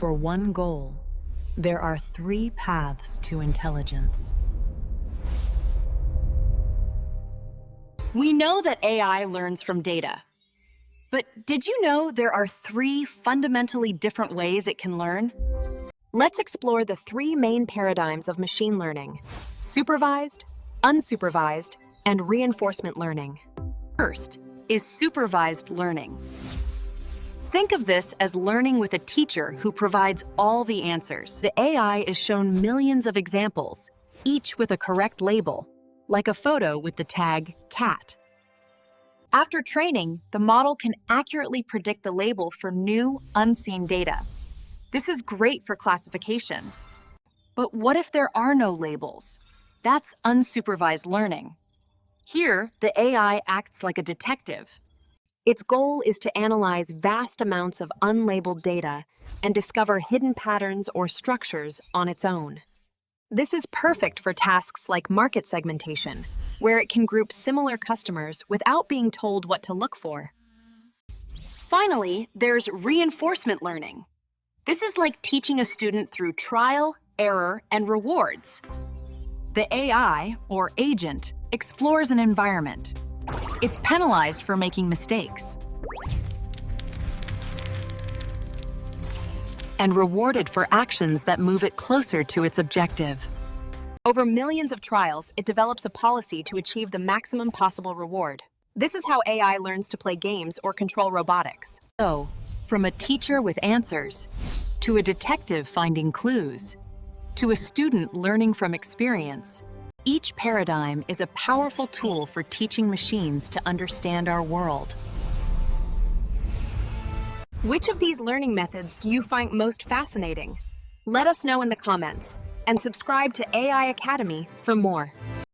For one goal, there are 3 paths to intelligence. We know that AI learns from data. But did you know there are 3 fundamentally different ways it can learn? Let's explore the 3 main paradigms of machine learning: supervised, unsupervised, and reinforcement learning. First is supervised learning. Think of this as learning with a teacher who provides all the answers. The AI is shown millions of examples, each with a correct label, like a photo with the tag cat. After training, the model can accurately predict the label for new, unseen data. This is great for classification. But what if there are no labels? That's unsupervised learning. Here, the AI acts like a detective. Its goal is to analyze vast amounts of unlabeled data and discover hidden patterns or structures on its own. This is perfect for tasks like market segmentation, where it can group similar customers without being told what to look for. Finally, there's reinforcement learning. This is like teaching a student through trial, error, and rewards. The AI, or agent, explores an environment. It's penalized for making mistakes and rewarded for actions that move it closer to its objective. Over millions of trials, it develops a policy to achieve the maximum possible reward. This is how AI learns to play games or control robotics. So, from a teacher with answers, to a detective finding clues, to a student learning from experience, each paradigm is a powerful tool for teaching machines to understand our world. Which of these learning methods do you find most fascinating? Let us know in the comments, and subscribe to AI Academy for more.